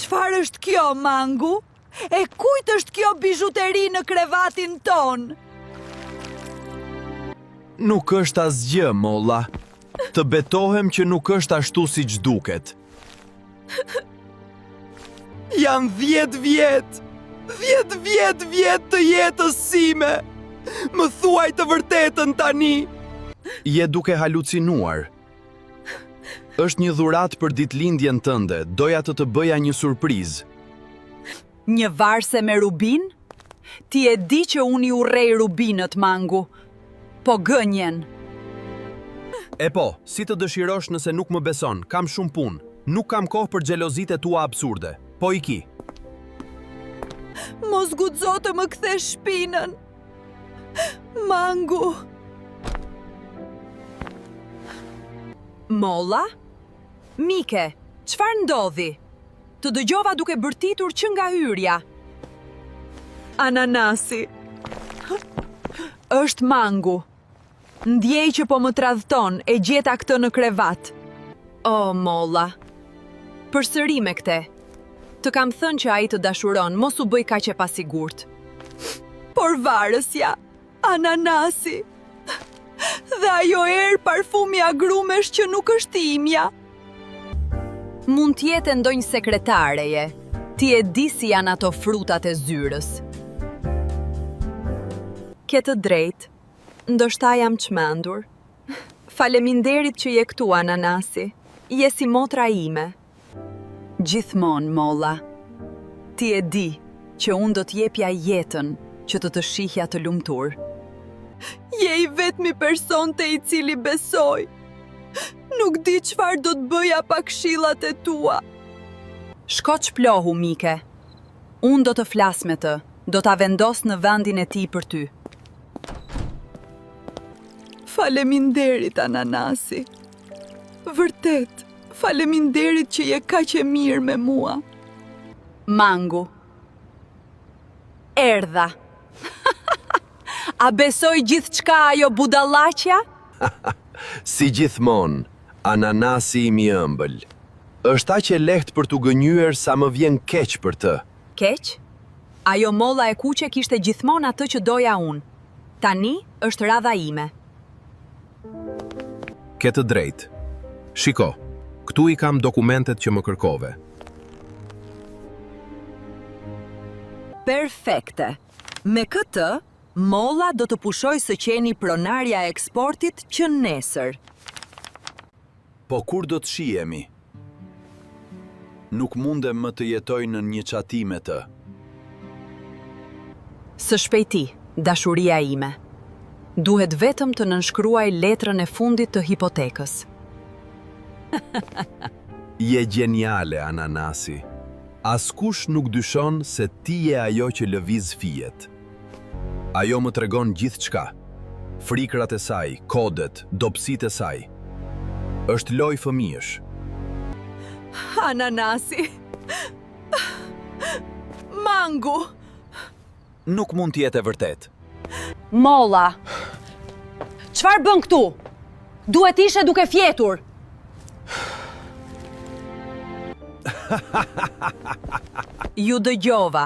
Çfarë është kjo, Mangu? E kujt është kjo bizhuteri në krevatin ton? Nuk është asgjë, molla. Të betohem që nuk është ashtu siç duket. Jam 10 vjet. 10 vjet të jetës sime. Më thuaj të vërtetën tani. Je duke halucinuar. Është një dhuratë për ditëlindjen tënde. Doja të bëja një surprizë. Një varse me rubin? Ti e di që unë i urrej rubinët, Mangu. Po gënjen. E po, si të dëshirosh nëse nuk më beson, kam shumë punë. Nuk kam kohë për xhelozit e tua absurde. Po i ki. Mos guxo të më kthe shpinën. Mangu. Molla? Mike, çfarë ndodhi? Të dëgjova duke bërtitur që nga hyrja. Ananasi. Është Mangu. Ndjej që po më tradhton, e gjeta këtë në krevat. O, molla. Përsëri me këte. Të kam thënë që ai të dashuron, mos u bëj kaq e pasigurt. Por varësja, ananasi. Dhe ajo parfumi agrumesh që nuk është imja. Mund t'jetë ndonjë sekretareje. Ti e di si janë ato frutat e zyrës. Ke të drejtë. Ndoshta jam çmendur. Faleminderit që je këtu, ananasi. Je si motra ime. Gjithmonë, molla. Ti e di që unë do t'jepja jetën që të shihja të lumtur. Je i vetmi person te i cili besoj. Nuk di çfarë do të bëja pa këshillat e tua. Shko çplohu, Mike. Unë do të flas me të. Do ta vendos në vendin e tij për ty. Faleminderit, ananasi. Vërtet, faleminderit që je kaq e mirë me mua. Mangu. Erdha. A besoj gjithçka ajo budallaqja? Si gjithmonë, ananasi im i ëmbël. Është aq e lehtë për t'u gënjyer sa më vjen keq për të. Keq? Ajo molla e kuqe kishte gjithmonë atë që doja unë. Tani është radha ime. Ke të drejtë. Shiko, këtu i kam dokumentet që më kërkove. Perfekte. Me këtë, molla do të pushoj së qeni pronarja e eksportit që nesër. Po kur do të shihemi? Nuk mundem më të jetoj në një çati me të. Së shpejti, dashuria ime. Duhet vetëm të nënshkruaj letrën e fundit të hipotekës. Je geniale, ananasi. Askush nuk dyshon se ti je ajo që lëviz fijet. Ajo më tregon gjithçka. Frikrat e saj, kodet, dobësitë e saj. Është lojë fëmijësh. Ananasi. Mangu. Nuk mund të jetë e vërtet. Molla. Çfarë bën këtu? Duhet ishe duke fjetur. Ju dëgjova.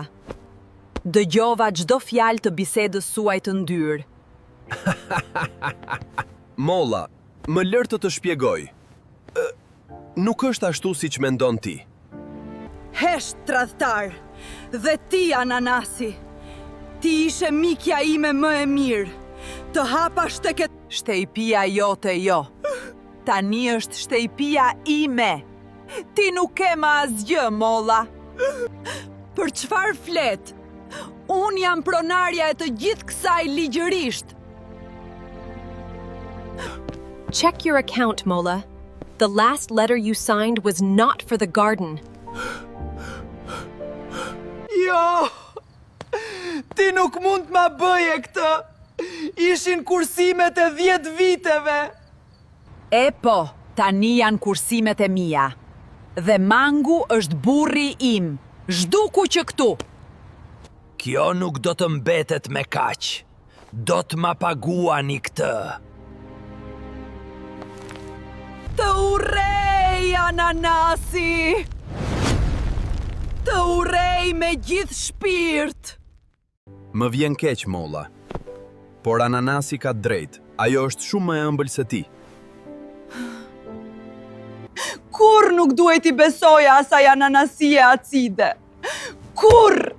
Dëgjova çdo fjalë të bisedës suaj të ndyrë. Molla, më lër të shpjegoj. Nuk është ashtu siç mendon ti. Hesht tradhtar. Dhe ti, ananasi. Ti ishe mikja ime më e mirë. Të hapa shtejpia jote jo. Tani është shtejpia ime. Ti nuk ke më asgjë, molla. Për çfarë flet? Unë jam pronarja e të gjithë kësaj ligjërisht. Check your account, Molla. The last letter you signed was not for the garden. Jo! Ti nuk mund ma bëje këtë! Ishin kursimet e 10 viteve! E po, tani janë kursimet e mia. Dhe Mangu është burri im. Zhduku që këtu! Kjo nuk do të mbetet me kaq. Do të ma paguani këtë. Të urrej, ananasi! doj me gjithë shpirt. Më vjen keq, molla. Por ananasi ka drejt. Ajo është shumë më e ëmbël se ti. Kur nuk duhet i besoja asaj ananasie acide. Kur?